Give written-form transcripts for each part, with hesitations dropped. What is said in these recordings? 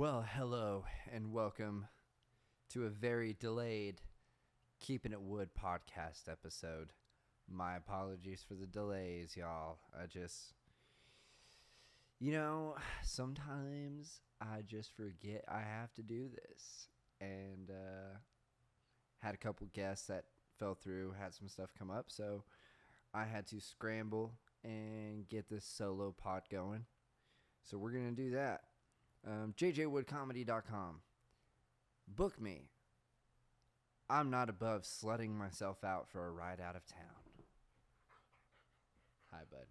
Well, hello and welcome to a very delayed Keeping It Wood podcast episode. My apologies for the delays, y'all. Sometimes I just forget I have to do this. And had a couple guests that fell through, had some stuff come up, so I had to scramble and get this solo pod going. So we're going to do that. JJWoodComedy.com. Book me. I'm not above slutting myself out for a ride out of town. Hi, bud.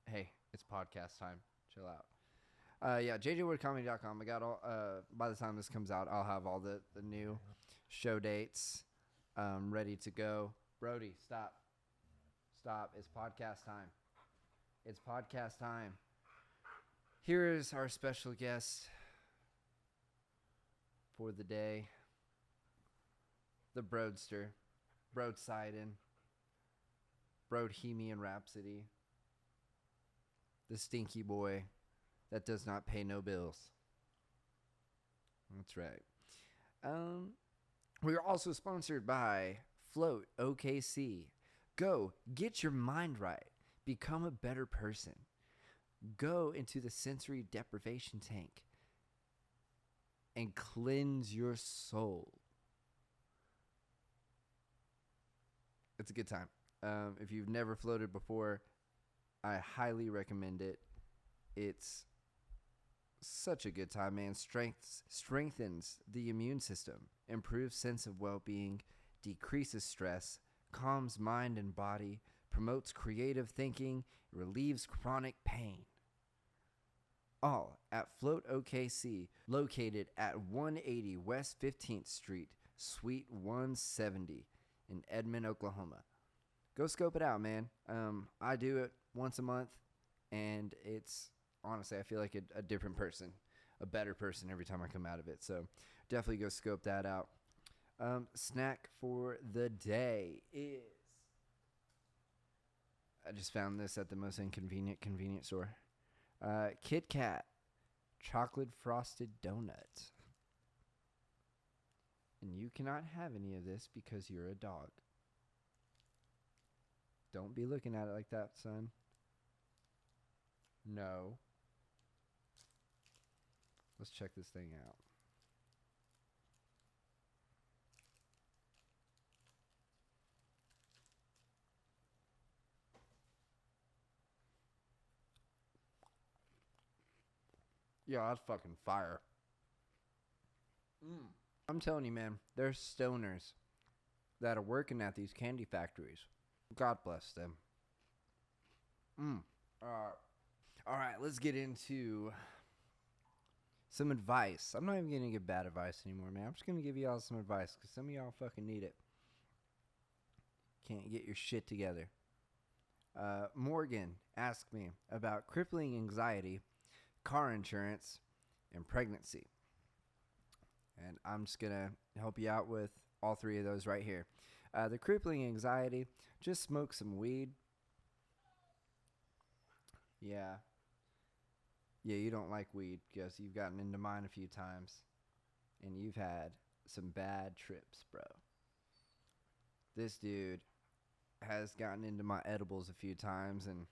Hey, it's podcast time. Chill out. JJWoodComedy.com. I got all. By the time this comes out, I'll have all the new show dates ready to go. Brody, stop. Stop. It's podcast time. It's podcast time. Here is our special guest for the day. The Broadster. Broadsidin. Broadhemian Rhapsody. The stinky boy that does not pay no bills. That's right. We are also sponsored by Float OKC. Go, get your mind right. Become a better person. Go into the sensory deprivation tank and cleanse your soul. It's a good time. If you've never floated before, I highly recommend it. It's such a good time, man. Strengthens the immune system, improves sense of well-being, decreases stress, calms mind and body, promotes creative thinking, relieves chronic pain. All at Float OKC, located at 180 West 15th Street, Suite 170 in Edmond, Oklahoma. Go scope it out, man. I do it once a month, and it's honestly, I feel like a different person, a better person every time I come out of it. So definitely go scope that out. Snack for the day is, I just found this at the most inconvenient convenience store. Kit Kat chocolate frosted donut. And you cannot have any of this because you're a dog. Don't be looking at it like that, son. No. Let's check this thing out. Yeah, that's fucking fire. I'm telling you, man, there's stoners that are working at these candy factories. God bless them. All right, let's get into some advice. I'm not even going to give bad advice anymore, man. I'm just going to give y'all some advice because some of y'all fucking need it. Can't get your shit together. Morgan asked me about crippling anxiety, car insurance, and pregnancy. And I'm just going to help you out with all three of those right here. The crippling anxiety, just smoke some weed. Yeah, you don't like weed because you've gotten into mine a few times. And you've had some bad trips, bro. This dude has gotten into my edibles a few times. And,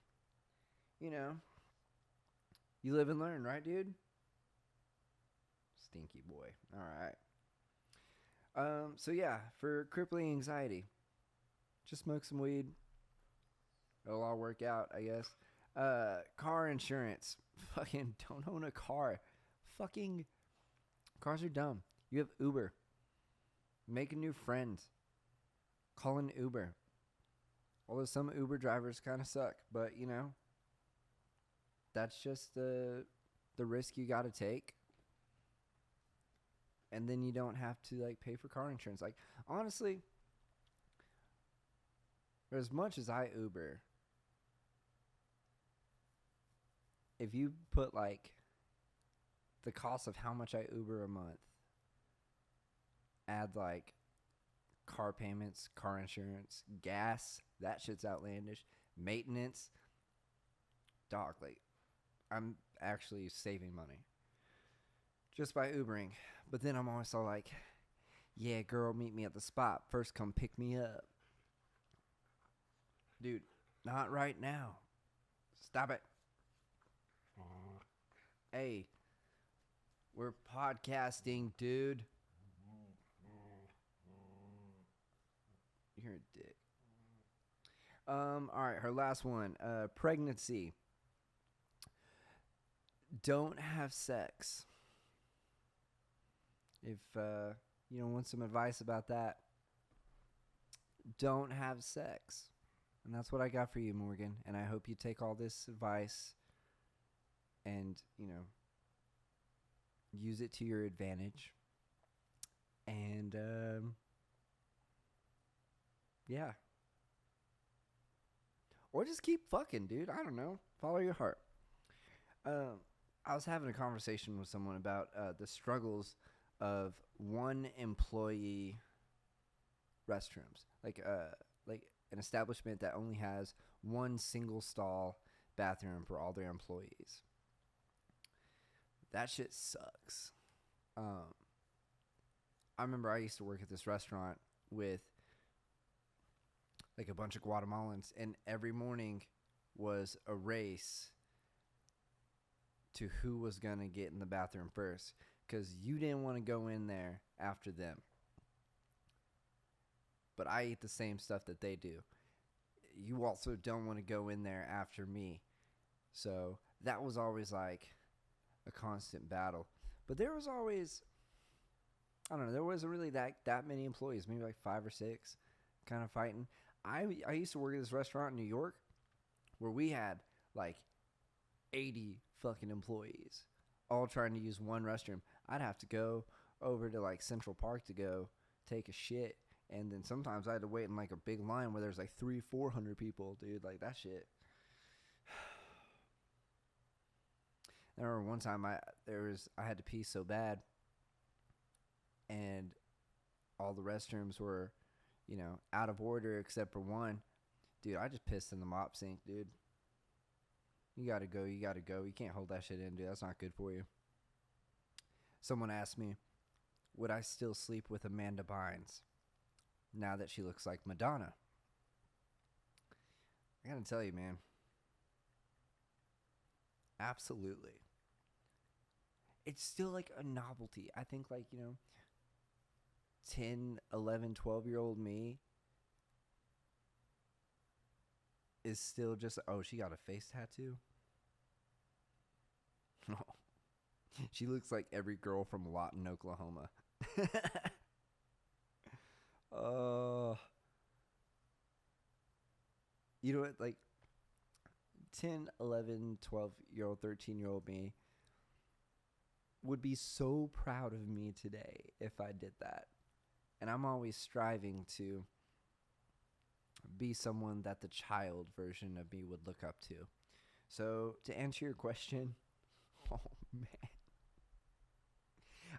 you live and learn, right, dude? Stinky boy. All right. For crippling anxiety, just smoke some weed. It'll all work out, I guess. Car insurance. Fucking don't own a car. Fucking cars are dumb. You have Uber. Make a new friend. Call an Uber. Although some Uber drivers kind of suck, but that's just the risk you got to take. And then you don't have to pay for car insurance. Honestly, as much as I Uber, if you put the cost of how much I Uber a month, add car payments, car insurance, gas, that shit's outlandish, maintenance, dog, I'm actually saving money. just by Ubering. But then I'm always all like, yeah, girl, meet me at the spot. First, come pick me up. Dude, not right now. Stop it. Hey, we're podcasting, dude. You're a dick. All right, her last one. Pregnancy. Don't have sex. If you don't want some advice about that, don't have sex. And that's what I got for you, Morgan. And I hope you take all this advice and, use it to your advantage. And, yeah. Or just keep fucking, dude. I don't know. Follow your heart. I was having a conversation with someone about the struggles of one employee restrooms. Like an establishment that only has one single stall bathroom for all their employees. That shit sucks. I remember I used to work at this restaurant with like a bunch of Guatemalans, and every morning was a race to who was going to get in the bathroom first, because you didn't want to go in there after them. But I eat the same stuff that they do. You also don't want to go in there after me. So that was always like a constant battle. But there was always, I don't know, there wasn't really that many employees, maybe like 5 or 6 kind of fighting. I used to work at this restaurant in New York where we had like 80 fucking employees all trying to use one restroom. I'd have to go over to like Central Park to go take a shit. And then sometimes I had to wait in like a big line where there's like 300-400 people, dude. Like that shit. I remember one time I had to pee so bad, and all the restrooms were, out of order except for one. Dude, I just pissed in the mop sink, dude. You gotta go. You can't hold that shit in, dude. That's not good for you. Someone asked me, would I still sleep with Amanda Bynes now that she looks like Madonna? I gotta tell you, man. Absolutely. It's still like a novelty. I think 10, 11, 12-year-old me is still just, oh, she got a face tattoo? No. She looks like every girl from Lawton, Oklahoma. You know what? Like 10, 11, 12-year-old, 13-year-old me would be so proud of me today if I did that. And I'm always striving to be someone that the child version of me would look up to. So to answer your question, oh man.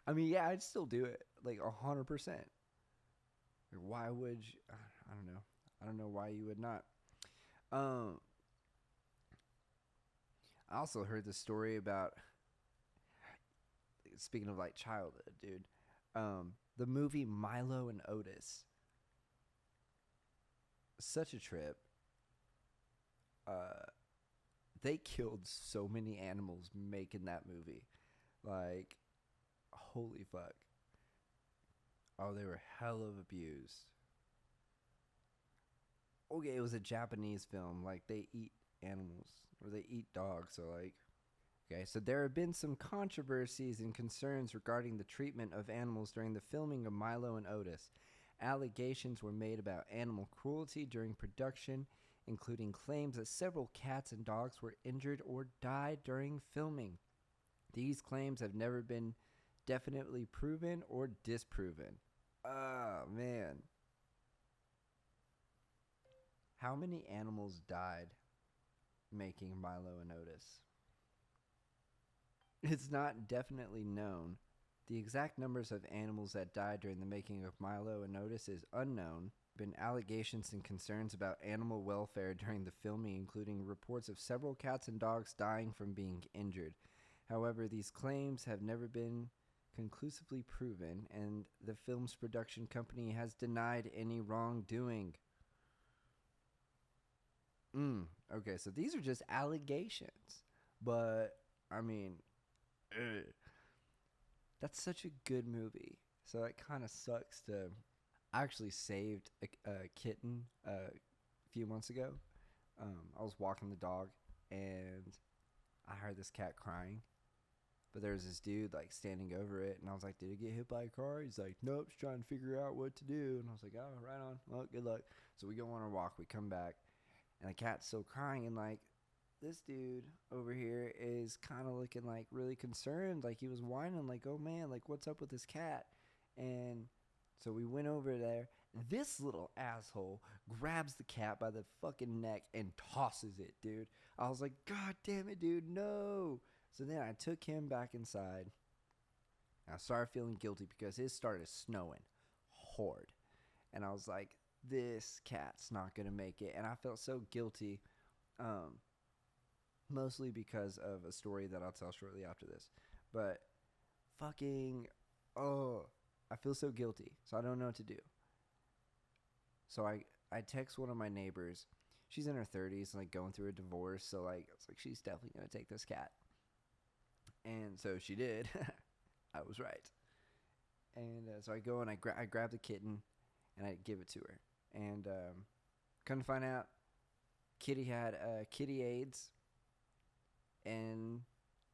I mean, yeah, I'd still do it, like 100%. Why would you? I don't know. I don't know why you would not. I also heard the story about, speaking of like childhood, dude, the movie Milo and Otis. Such a trip. They killed so many animals making that movie. Like, holy fuck. Oh, they were hell of abused. Okay, it was a Japanese film. Like, they eat animals, or they eat dogs, so like... Okay, so there have been some controversies and concerns regarding the treatment of animals during the filming of Milo and Otis. Allegations were made about animal cruelty during production, including claims that several cats and dogs were injured or died during filming. These claims have never been definitely proven or disproven. Oh, man. How many animals died making Milo and Otis? It's not definitely known. The exact numbers of animals that died during the making of Milo and Otis is unknown. Been allegations and concerns about animal welfare during the filming, including reports of several cats and dogs dying from being injured. However, these claims have never been conclusively proven, and the film's production company has denied any wrongdoing. Okay, so these are just allegations. But, I mean, ugh, that's such a good movie. So it kind of sucks to. I actually saved a kitten a few months ago. I was walking the dog, and I heard this cat crying. But there was this dude like standing over it, and I was like, "Did it get hit by a car?" He's like, "Nope, just trying to figure out what to do." And I was like, "Oh, right on. Well, good luck." So we go on our walk. We come back, and the cat's still crying, and like this dude over here is kind of looking like really concerned, like he was whining, like, "Oh man, like what's up with this cat?" And so we went over there. This little asshole grabs the cat by the fucking neck and tosses it, dude. I was like, "God damn it, dude, no!" So then I took him back inside. I started feeling guilty because it started snowing hard. And I was like, this cat's not going to make it. And I felt so guilty, mostly because of a story that I'll tell shortly after this. But fucking, oh, I feel so guilty. So I don't know what to do. So I text one of my neighbors. She's in her 30s, like going through a divorce. So like, it's like she's definitely going to take this cat. And so she did. I was right. And so I go and I grab the kitten and I give it to her. And come to find out, Kitty had kitty AIDS. And,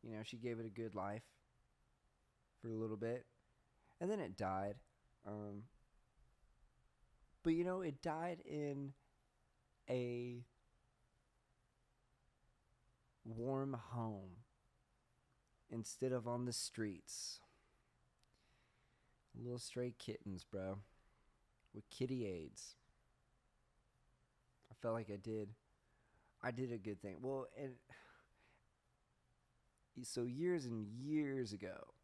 you know, she gave it a good life for a little bit. And then it died. But, you know, it died in a warm home instead of on the streets. Little stray kittens, bro, with kitty AIDS. I felt like I did a good thing. Well, and so years and years ago,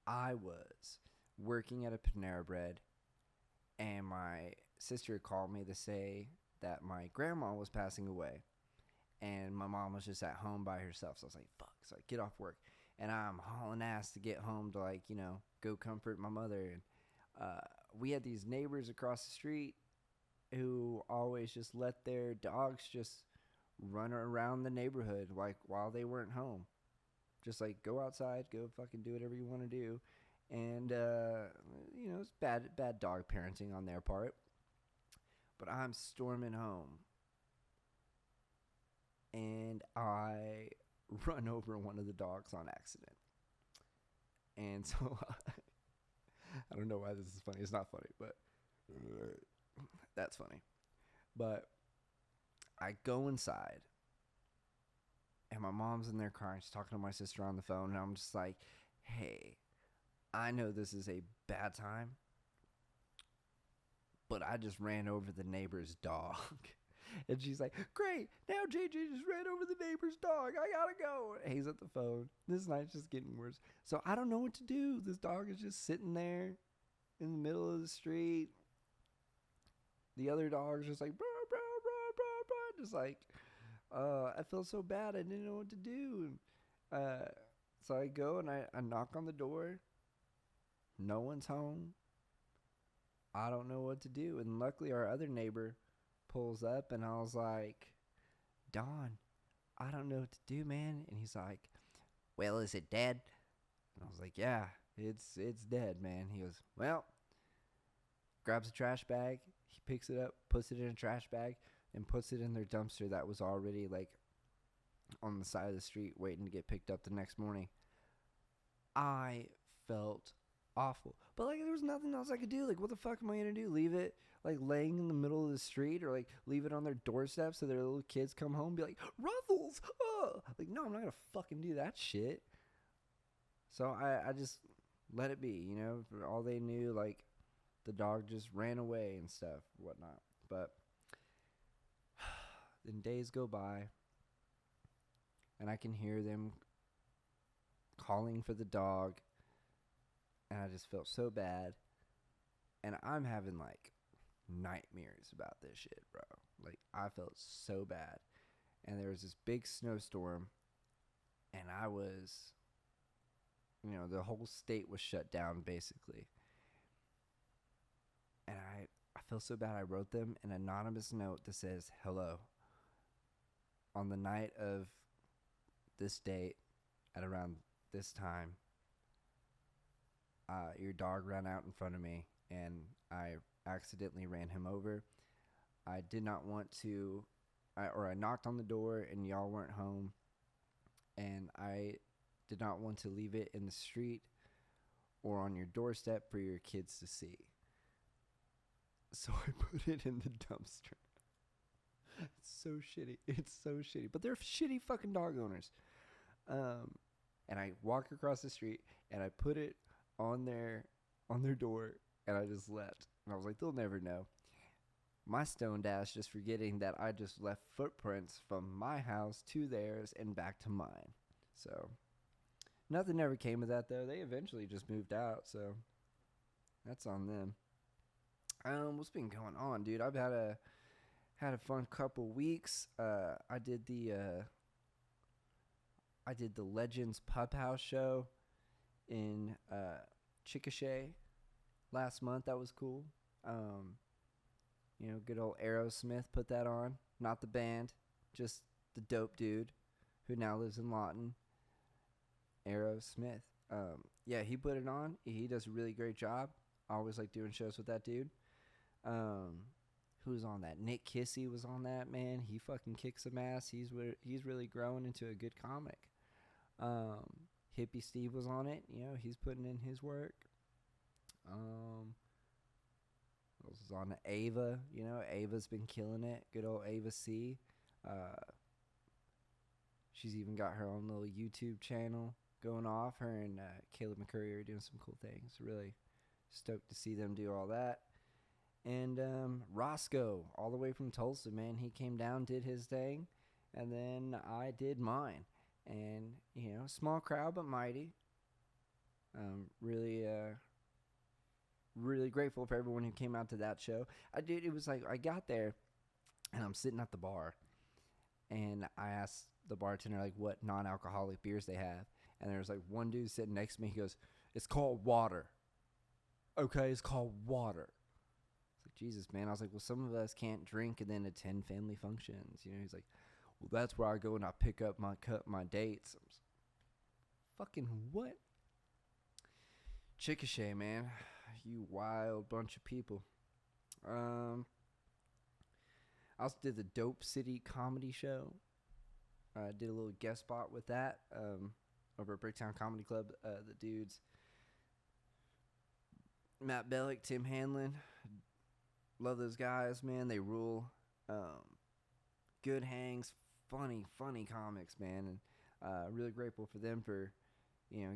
I was working at a Panera Bread, and my sister called me to say that my grandma was passing away. And my mom was just at home by herself. So I was like, fuck. So I get off work. And I'm hauling ass to get home to, like, you know, go comfort my mother. And we had these neighbors across the street who always just let their dogs just run around the neighborhood, like, while they weren't home. Just, like, go outside, go fucking do whatever you want to do. And, you know, it's bad dog parenting on their part. But I'm storming home. And I run over one of the dogs on accident. And so I don't know why this is funny. It's not funny, but that's funny. But I go inside, and my mom's in there crying. She's talking to my sister on the phone, and I'm just like, hey, I know this is a bad time, but I just ran over the neighbor's dog. And she's like, great, now JJ just ran over the neighbor's dog. I gotta go. And he's at the phone. This night's just getting worse. So I don't know what to do. This dog is just sitting there in the middle of the street. The other dog's just like, blah, blah, blah, blah, blah. Just like, I felt so bad. I didn't know what to do. And, so I go and I knock on the door. No one's home. I don't know what to do. And luckily our other neighbor pulls up, and I was like, Don, I don't know what to do, man. And he's like, well, is it dead? And I was like, yeah, it's dead, man. He goes, well, grabs a trash bag, he picks it up, puts it in a trash bag, and puts it in their dumpster that was already like on the side of the street waiting to get picked up the next morning. I felt awful, but like there was nothing else I could do. Like, what the fuck am I gonna do? Leave it like laying in the middle of the street, or like leave it on their doorstep so their little kids come home and be like, Ruffles, oh, like, no, I'm not gonna fucking do that shit. So I just let it be, you know. For all they knew, like, the dog just ran away and stuff, whatnot. But then days go by, and I can hear them calling for the dog, and I just felt so bad. And I'm having like nightmares about this shit, bro. Like, I felt so bad. And there was this big snowstorm, and I was The whole state was shut down basically. And I feel so bad. I wrote them an anonymous note that says, "Hello. On the night of this date, at around this time, your dog ran out in front of me, and I accidentally ran him over. I did not want to, I knocked on the door, and y'all weren't home, and I did not want to leave it in the street or on your doorstep for your kids to see. So I put it in the dumpster." It's so shitty. It's so shitty. But they're shitty fucking dog owners. And I walk across the street and I put it on their door, and I just left. And I was like, they'll never know. My stoned ass just forgetting that I just left footprints from my house to theirs and back to mine. So nothing ever came of that though. They eventually just moved out, so that's on them. What's been going on, dude? I've had a fun couple weeks. I did the Legends Pub House show in Chickasha last month. That was cool. Good old Aerosmith put that on. Not the band, just the dope dude who now lives in Lawton. Aerosmith. Yeah, he put it on. He does a really great job. I always like doing shows with that dude. Who's on that? Nick Kissy was on that, man. He fucking kicks some ass. He's really growing into a good comic. Hippie Steve was on it. He's putting in his work. This is on Ava. Ava's been killing it. Good old Ava C. She's even got her own little YouTube channel going off. Her and Caleb McCurry are doing some cool things. Really stoked to see them do all that. And Roscoe, all the way from Tulsa, man. He came down, did his thing, and then I did mine. And, small crowd but mighty. Really grateful for everyone who came out to that show. It was like I got there, and I'm sitting at the bar, and I asked the bartender, like, what non-alcoholic beers they have. And there was, like, one dude sitting next to me. He goes, "It's called water." Okay, it's called water. Jesus, man. I was like, well, some of us can't drink and then attend family functions. He's like, well, that's where I go and I pick up my dates. I was like, fucking what? Chickasha, man. You wild bunch of people. I also did the Dope City comedy show. I did a little guest spot with that over at Bricktown Comedy Club. The dudes, Matt Bellick, Tim Hanlon. Love those guys, man. They rule. Good hangs, funny comics, man. And really grateful for them for,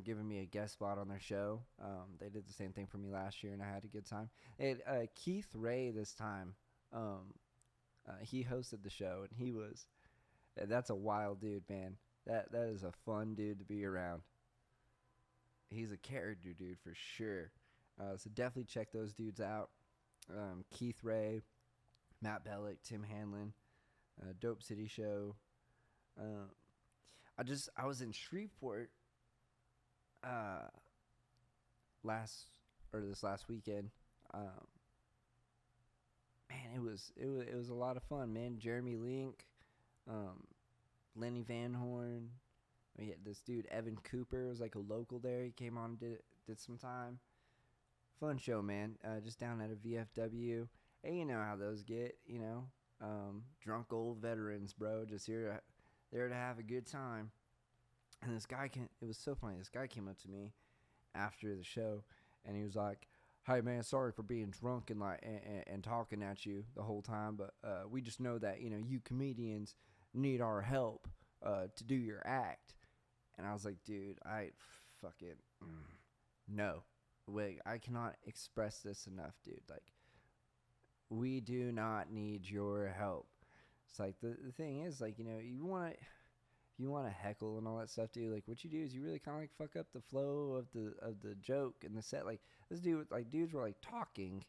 giving me a guest spot on their show. They did the same thing for me last year, and I had a good time. They had Keith Ray this time. He hosted the show, and that's a wild dude, man. That is a fun dude to be around. He's a character dude for sure. So definitely check those dudes out. Keith Ray, Matt Bellick, Tim Hanlon, Dope City Show. I was in Shreveport this last weekend. Man, it was a lot of fun, man. Jeremy Link, Lenny Van Horn. We had this dude Evan Cooper was like a local there. He came on and did some time. Fun show, man. Just down at a VFW. Hey, you know how those get, drunk old veterans, bro. Just there to have a good time. And it was so funny. This guy came up to me after the show, and he was like, "Hey, man, sorry for being drunk and talking at you the whole time, but we just know that, you comedians need our help to do your act." And I was like, dude, I fucking no. Wait, I cannot express this enough, dude. Like, we do not need your help. It's like the thing is, like, you want to heckle and all that stuff, dude. Like, what you do is you really kind of like fuck up the flow of the joke and the set. Like, this dude, like, dudes were like talking,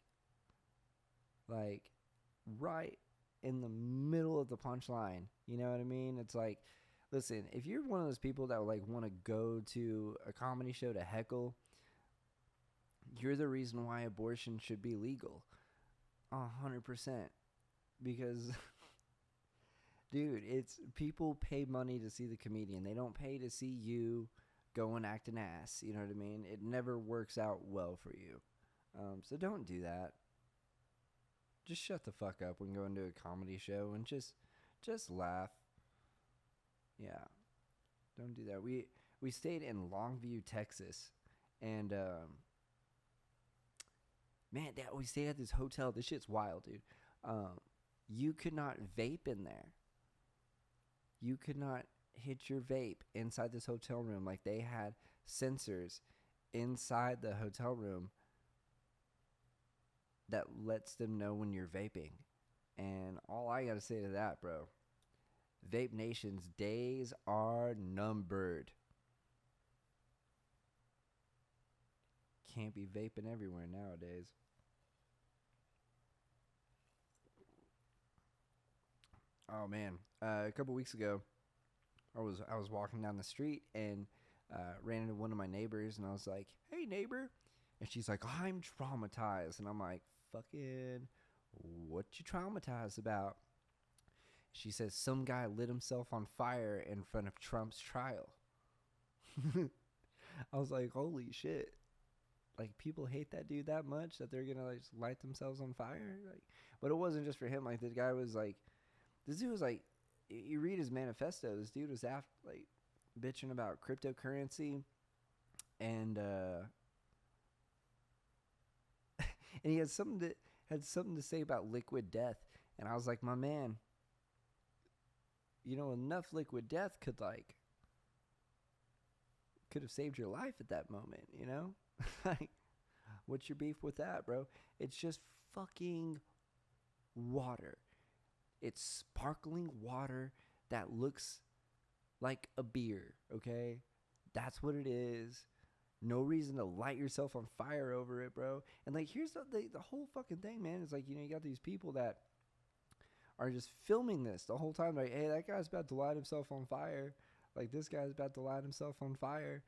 like, right in the middle of the punchline. You know what I mean? It's like Listen, if you're one of those people that like want to go to a comedy show to heckle, you're the reason why abortion should be legal. 100%. Because, dude, it's people pay money to see the comedian. They don't pay to see you go and act an ass. You know what I mean? It never works out well for you. So don't do that. Just shut the fuck up when going to a comedy show and just laugh. Yeah, don't do that. We stayed in Longview, Texas, and man, we stayed at this hotel. This shit's wild, dude. You could not vape in there. You could not hit your vape inside this hotel room. Like, they had sensors inside the hotel room that lets them know when you're vaping. And all I gotta say to that, bro, Vape Nation's days are numbered. Can't be vaping everywhere nowadays. Oh man, a couple weeks ago, I was walking down the street and ran into one of my neighbors, and I was like, "Hey neighbor," and she's like, "I'm traumatized," and I'm like, "Fucking, what you traumatized about?" She says some guy lit himself on fire in front of Trump's trial. I was like, "Holy shit!" Like, people hate that dude that much that they're gonna like just light themselves on fire. Like, but it wasn't just for him. Like, the guy was like, this dude was like, you read his manifesto. This dude was after like bitching about cryptocurrency, and and he had something to say about liquid death. And I was like, my man, enough liquid death could have saved your life at that moment. Like, what's your beef with that, bro? It's just fucking water. It's sparkling water that looks like a beer, okay? That's what it is. No reason to light yourself on fire over it, bro. And like, here's the whole fucking thing, man. It's like, you got these people that are just filming this the whole time. Like, hey, that guy's about to light himself on fire. Like, this guy's about to light himself on fire.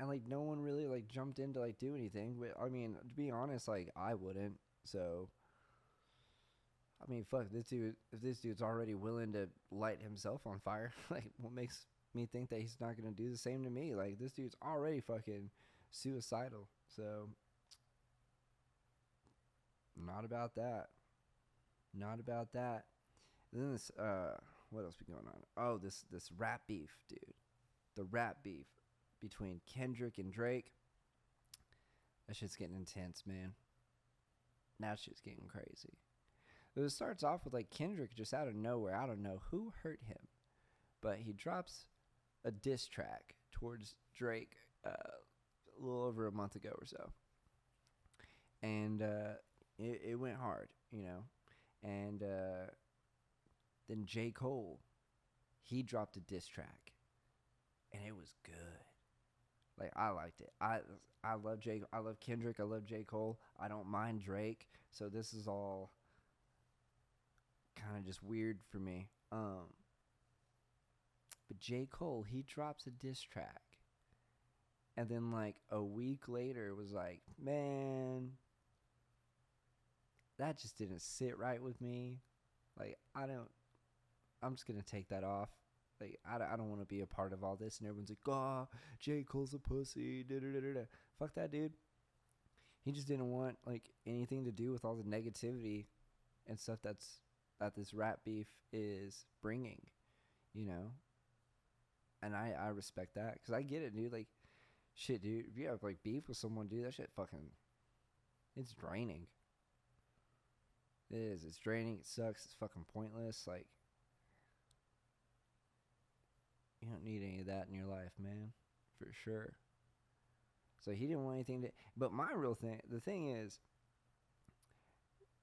And like, no one really like jumped in to like do anything. But I mean, to be honest, like, I wouldn't. So, I mean, fuck this dude. If this dude's already willing to light himself on fire, like, what makes me think that he's not gonna do the same to me? Like, this dude's already fucking suicidal. So, not about that. Not about that. And then this, what else be going on? Oh, this rap beef, dude. The rap beef between Kendrick and Drake. That shit's getting intense, man. That shit's getting crazy. It starts off with like Kendrick just out of nowhere. I don't know who hurt him, but he drops a diss track towards Drake a little over a month ago or so, and it went hard, And then J. Cole, he dropped a diss track, and it was good. Like, I liked it. I love I love Kendrick. I love J. Cole. I don't mind Drake. So this is all kind of just weird for me. But J. Cole, he drops a diss track, and then like a week later was like, man, that just didn't sit right with me. Like, I'm just gonna take that off. Like, I don't want to be a part of all this. And everyone's like, oh, J. Cole's a pussy. Da-da-da-da-da. Fuck that dude. He just didn't want like anything to do with all the negativity and stuff that this rap beef is bringing, And I respect that, because I get it, dude. Like, shit, dude. If you have like beef with someone, dude, that shit fucking, it's draining. It is. It's draining. It sucks. It's fucking pointless. Like, you don't need any of that in your life, man. For sure. So he didn't want anything to... But my real thing... The thing is...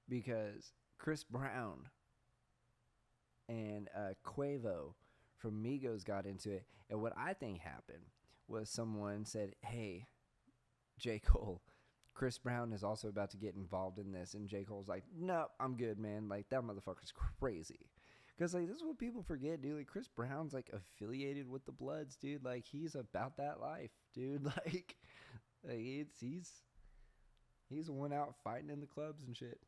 Because Chris Brown and Quavo from Migos got into it. And what I think happened was someone said, hey, J. Cole, Chris Brown is also about to get involved in this. And J. Cole's like, no, I'm good, man. Like, that motherfucker's crazy. Because, like, this is what people forget, dude. Like, Chris Brown's, like, affiliated with the Bloods, dude. Like, he's about that life, dude. He's one out fighting in the clubs and shit.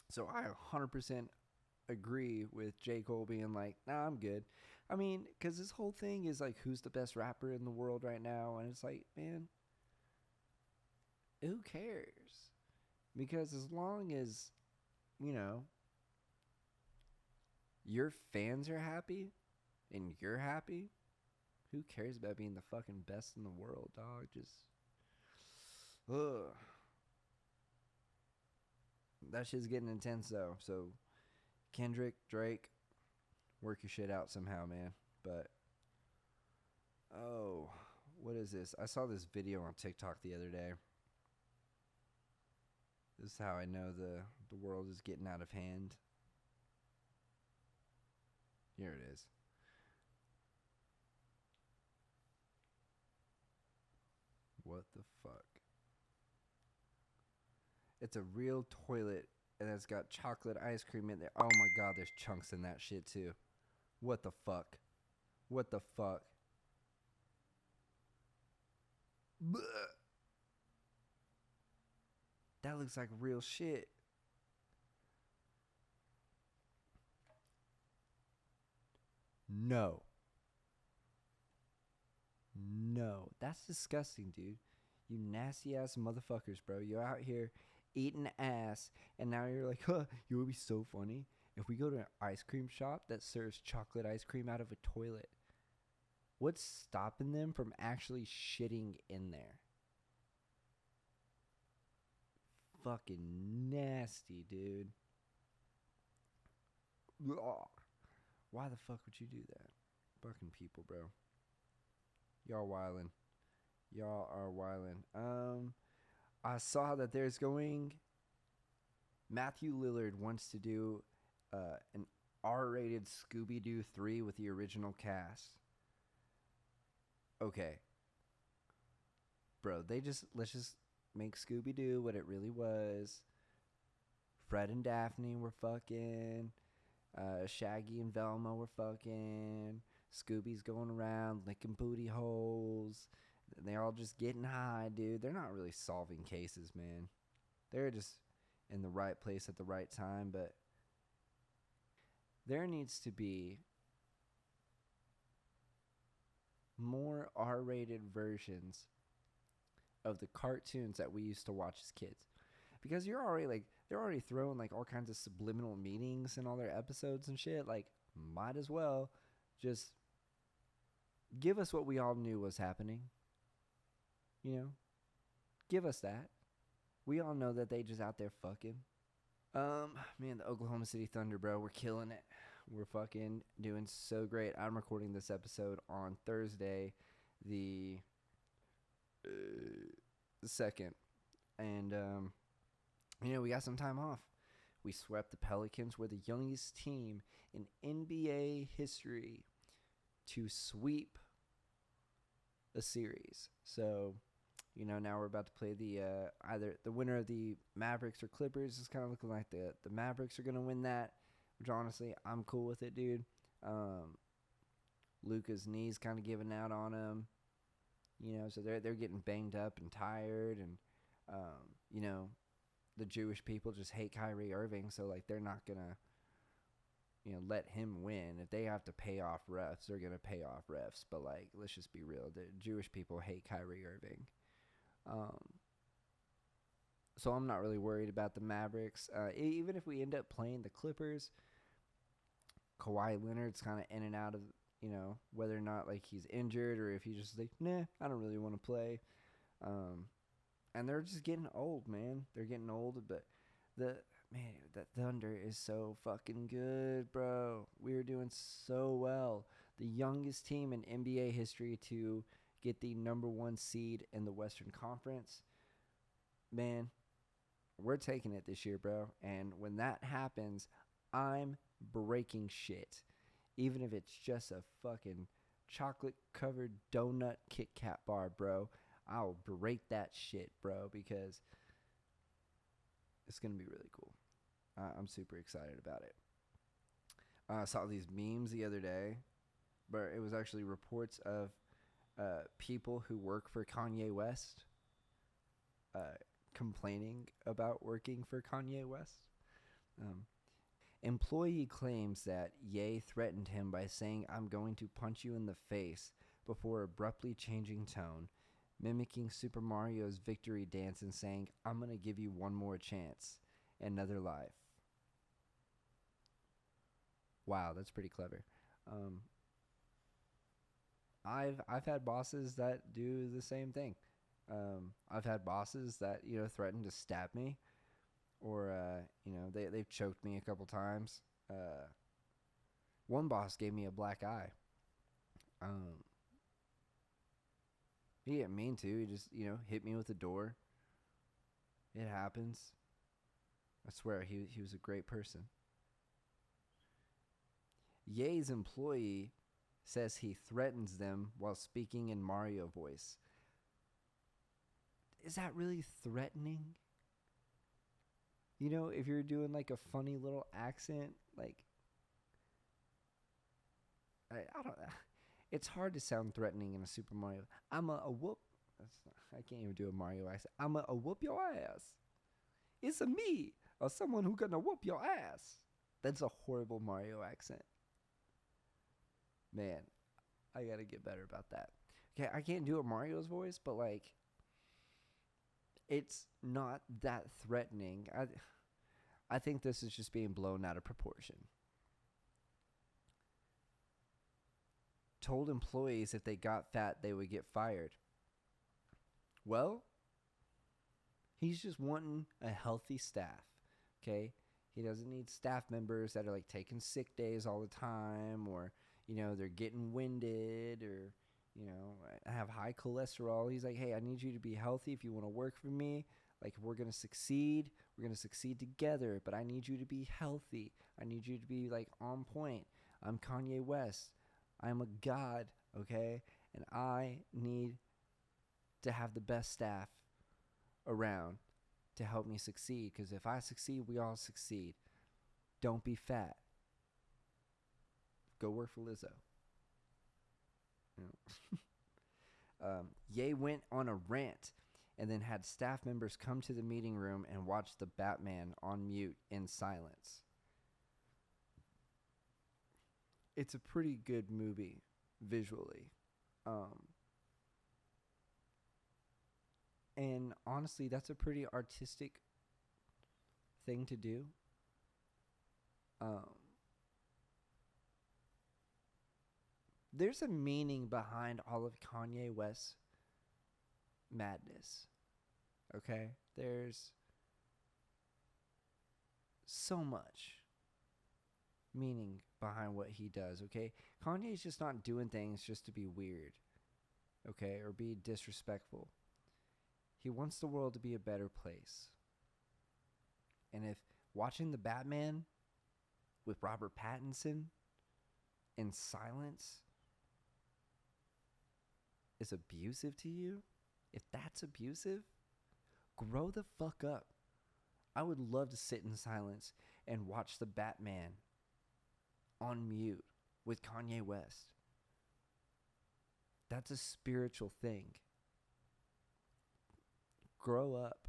So I 100% agree with J. Cole being like, nah, I'm good. I mean, because this whole thing is like, who's the best rapper in the world right now? And it's like, man, who cares? Because as long as, you know, your fans are happy and you're happy, who cares about being the fucking best in the world, dog? Just, ugh. That shit's getting intense, though. So, Kendrick, Drake, work your shit out somehow, man. But, oh, what is this? I saw this video on TikTok the other day. This is how I know the world is getting out of hand. Here it is. What the fuck? It's a real toilet, and it's got chocolate ice cream in there. Oh my god, there's chunks in that shit too. What the fuck? What the fuck? Blech. That looks like real shit. No. No. That's disgusting, dude. You nasty ass motherfuckers, bro. You're out here eating ass, and now you're like, huh, it would be so funny if we go to an ice cream shop that serves chocolate ice cream out of a toilet. What's stopping them from actually shitting in there? Fucking nasty, dude. Ugh. Why the fuck would you do that? Fucking people, bro. Y'all wildin'. Y'all are wildin'. I saw that there's going. Matthew Lillard wants to do an R-rated Scooby-Doo 3 with the original cast. Okay. Bro, let's just make Scooby-Doo what it really was. Fred and Daphne were fucking. Shaggy and Velma were fucking. Scooby's going around licking booty holes. They're all just getting high, dude. They're not really solving cases, man. They're just in the right place at the right time. But there needs to be more R-rated versions of the cartoons that we used to watch as kids. Because they're already throwing like all kinds of subliminal meanings in all their episodes and shit. Like, might as well just give us what we all knew was happening. You know? Give us that. We all know that they just out there fucking. Man, the Oklahoma City Thunder, bro, we're killing it. We're fucking doing so great. I'm recording this episode on Thursday, the 2nd. And, we got some time off. We swept the Pelicans. We're the youngest team in NBA history to sweep a series. So, now we're about to play the either the winner of the Mavericks or Clippers. It's kind of looking like the Mavericks are going to win that, which honestly, I'm cool with it, dude. Luka's knees kind of giving out on him. So they're getting banged up and tired, and the Jewish people just hate Kyrie Irving, so like they're not gonna let him win. If they have to pay off refs, they're gonna pay off refs. But like, let's just be real, the Jewish people hate Kyrie Irving. So I'm not really worried about the Mavericks. Even if we end up playing the Clippers, Kawhi Leonard's kind of in and out of whether or not like he's injured or if he's just like, nah, I don't really want to play. And they're just getting old, man. They're getting old, but that Thunder is so fucking good, bro. We're doing so well. The youngest team in NBA history to get the number 1 seed in the Western Conference. Man, we're taking it this year, bro. And when that happens, I'm breaking shit. Even if it's just a fucking chocolate-covered donut Kit Kat bar, bro. I'll break that shit, bro, because it's going to be really cool. I'm super excited about it. I saw these memes the other day, but it was actually reports of people who work for Kanye West uh, complaining about working for Kanye West. Um, Employee claims that Ye threatened him by saying, "I'm going to punch you in the face," before abruptly changing tone, mimicking Super Mario's victory dance and saying, "I'm going to give you one more chance, another life." Wow, that's pretty clever. Um, I've had bosses that do the same thing. I've had bosses that threaten to stab me, or they've choked me a couple times. One boss gave me a black eye. Um, he didn't mean to. He just hit me with the door. It happens. I swear he was a great person. Ye's employee says he threatens them while speaking in Mario voice. Is that really threatening? If you're doing like a funny little accent, like I don't. It's hard to sound threatening in a Super Mario. I'm a whoop. I can't even do a Mario accent. I'm a whoop your ass. It's a me, or someone who gonna whoop your ass. That's a horrible Mario accent. Man, I gotta get better about that. Okay, I can't do a Mario's voice, but like, it's not that threatening. I think this is just being blown out of proportion. Told employees if they got fat, they would get fired. Well, he's just wanting a healthy staff, okay? He doesn't need staff members that are like taking sick days all the time, or, they're getting winded, or, have high cholesterol. He's like, hey, I need you to be healthy if you want to work for me. Like, if we're going to succeed, we're going to succeed together, but I need you to be healthy. I need you to be like on point. I'm Kanye West. I'm a god, okay? And I need to have the best staff around to help me succeed, because if I succeed, we all succeed. Don't be fat. Go work for Lizzo. Ye went on a rant and then had staff members come to the meeting room and watch the Batman on mute in silence. It's a pretty good movie visually. And honestly, that's a pretty artistic thing to do. There's a meaning behind all of Kanye West's madness. Okay? There's so much meaning behind what he does, okay? Kanye's just not doing things just to be weird, okay, or be disrespectful. He wants the world to be a better place. And if watching the Batman with Robert Pattinson in silence is abusive to you, if that's abusive, grow the fuck up. I would love to sit in silence and watch the Batman on mute with Kanye West. That's a spiritual thing. Grow up.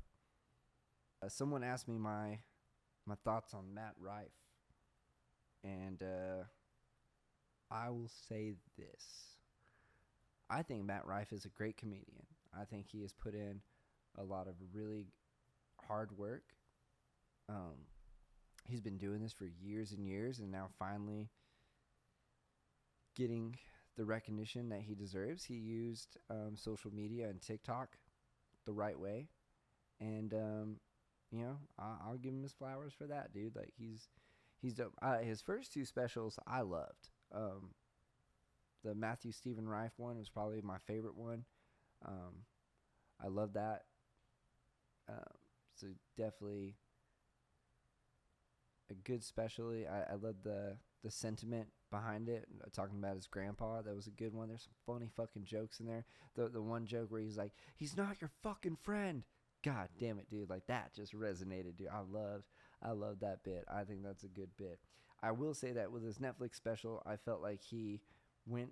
Someone asked me my thoughts on Matt Rife, and I will say this. I think Matt Rife is a great comedian. I think he has put in a lot of really hard work. He's been doing this for years and years, and now finally getting the recognition that he deserves. He used social media and TikTok the right way, and I'll give him his flowers for that, dude. Like, he's dope. His first two specials I loved. The Matthew Stephen Rife one was probably my favorite one. I love that. So definitely a good special. I love the sentiment behind it, talking about his grandpa. That was a good one. There's some funny fucking jokes in there. The one joke where he's like, he's not your fucking friend. God damn it, dude. Like, that just resonated, dude. I love that bit. I think that's a good bit. I will say that with his Netflix special, I felt like he went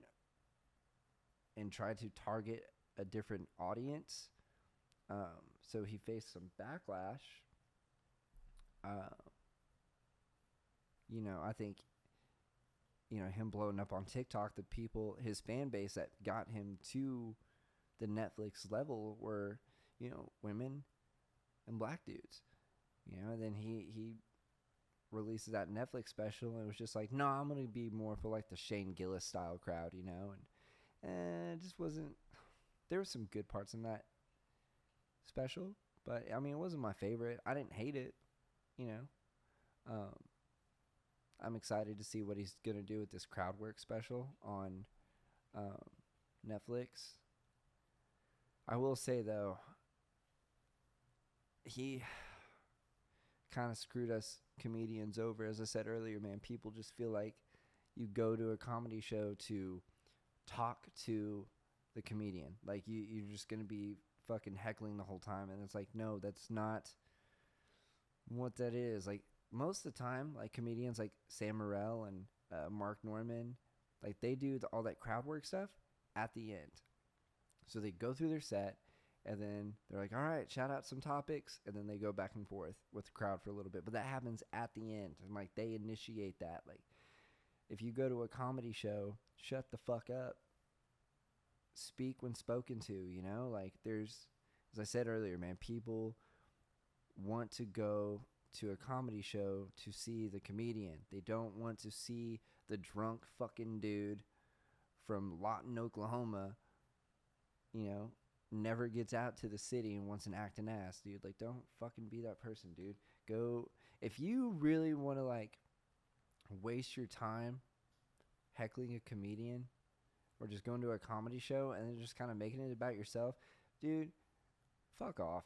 and tried to target a different audience. So he faced some backlash. Uh, I think, him blowing up on TikTok, the people, his fan base that got him to the Netflix level were, women and black dudes. Then he releases that Netflix special and it was just like, no, I'm gonna be more for like the Shane Gillis style crowd, and it just wasn't. There were some good parts in that special, but I mean, it wasn't my favorite. I didn't hate it, you know. Um, I'm excited to see what he's gonna do with this crowd work special on um, Netflix. I will say though, he kind of screwed us comedians over. As I said earlier, man, people just feel like you go to a comedy show to talk to the comedian. Like you're just gonna be fucking heckling the whole time, and it's like, no, that's not what that is. Like most of the time, like comedians like Sam Morril and Mark Norman, like they do all that crowd work stuff at the end. So they go through their set, and then they're like, all right, shout out some topics, and then they go back and forth with the crowd for a little bit. But that happens at the end, and like they initiate that. Like if you go to a comedy show, shut the fuck up. Speak when spoken to, like there's, as I said earlier, man, people want to go to a comedy show to see the comedian. They don't want to see the drunk fucking dude from Lawton, Oklahoma, never gets out to the city and wants an acting ass, dude. Like, don't fucking be that person, dude. Go, if you really want to, like, waste your time heckling a comedian or just going to a comedy show and then just kind of making it about yourself, dude, fuck off.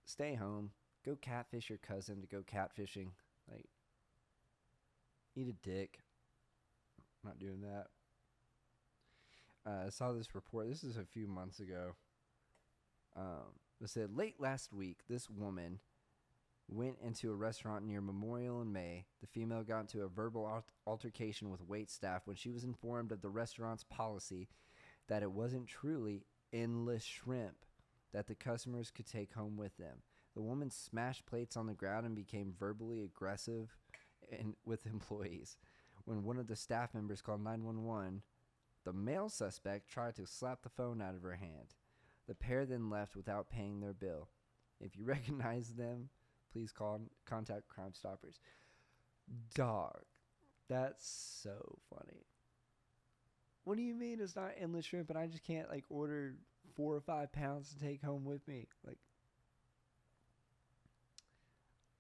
Stay home. Go catfish your cousin to go catfishing. Like, eat a dick. I'm not doing that. I saw this report. This is a few months ago. It said, late last week, this woman went into a restaurant near Memorial in May. The female got into a verbal altercation with wait staff when she was informed of the restaurant's policy that it wasn't truly endless shrimp that the customers could take home with them. The woman smashed plates on the ground and became verbally aggressive with employees. When one of the staff members called 911, the male suspect tried to slap the phone out of her hand. The pair then left without paying their bill. If you recognize them, please contact Crime Stoppers. Dog, that's so funny. What do you mean it's not endless shrimp and I just can't like order 4 or 5 pounds to take home with me? Like,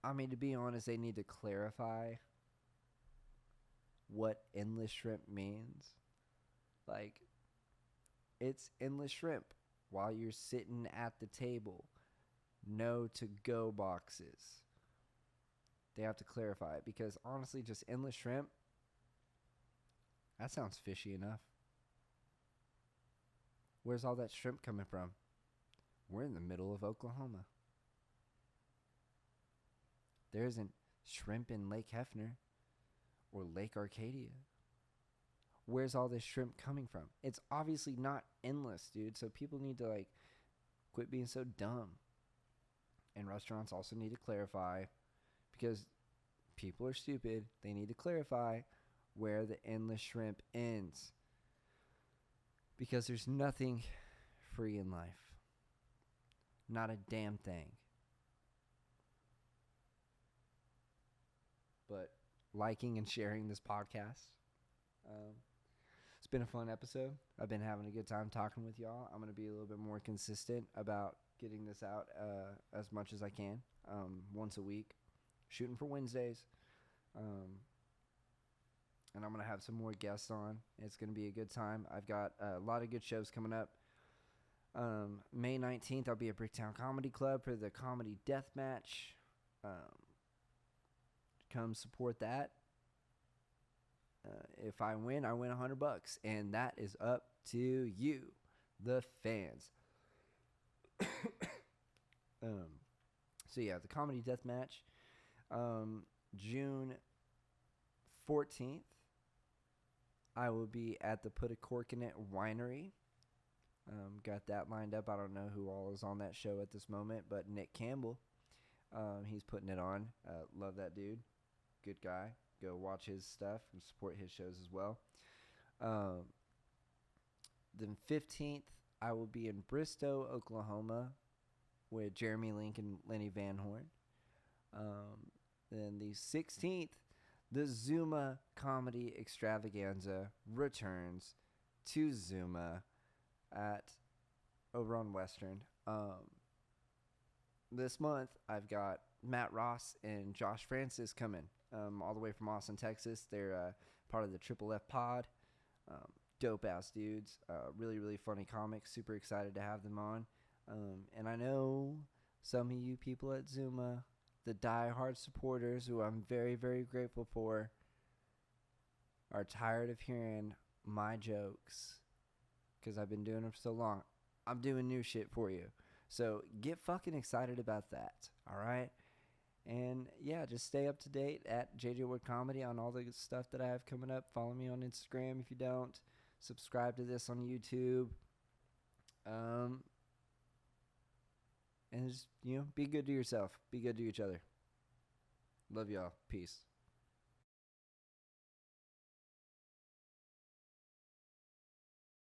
I mean, to be honest, they need to clarify what endless shrimp means. Like, it's endless shrimp while you're sitting at the table. No to-go boxes. They have to clarify it because honestly, just endless shrimp, that sounds fishy enough. Where's all that shrimp coming from? We're in the middle of Oklahoma. There isn't shrimp in Lake Hefner or Lake Arcadia. Where's all this shrimp coming from? It's obviously not endless, dude. So people need to like quit being so dumb. And restaurants also need to clarify, because people are stupid. They need to clarify where the endless shrimp ends. Because there's nothing free in life. Not a damn thing. But liking and sharing this podcast. It's been a fun episode. I've been having a good time talking with y'all. I'm going to be a little bit more consistent about getting this out as much as I can, once a week. Shooting for Wednesdays. And I'm going to have some more guests on. It's going to be a good time. I've got a lot of good shows coming up. May 19th, I'll be at Bricktown Comedy Club for the Comedy Death Match. Come support that. If I win $100, and that is up to you, the fans. So yeah, the comedy death match. June 14th, I will be at the Put a Cork in It Winery. Got that lined up. I don't know who all is on that show at this moment, but Nick Campbell, he's putting it on. Love that dude. Good guy. Go watch his stuff and support his shows as well. Then 15th, I will be in Bristow, Oklahoma with Jeremy Link and Lenny Van Horn. Then the 16th, the Zuma Comedy Extravaganza returns to Zuma at over on Western. This month, I've got Matt Ross and Josh Francis coming all the way from Austin, Texas. They're part of the Triple F Pod. Dope ass dudes. Really, really funny comics. Super excited to have them on. And I know some of you people at Zuma, the diehard supporters who I'm very, very grateful for, are tired of hearing my jokes because I've been doing them for so long. I'm doing new shit for you. So get fucking excited about that. All right? And yeah, just stay up to date at JJ Wood Comedy on all the stuff that I have coming up. Follow me on Instagram if you don't. Subscribe to this on YouTube. And just, be good to yourself. Be good to each other. Love y'all. Peace.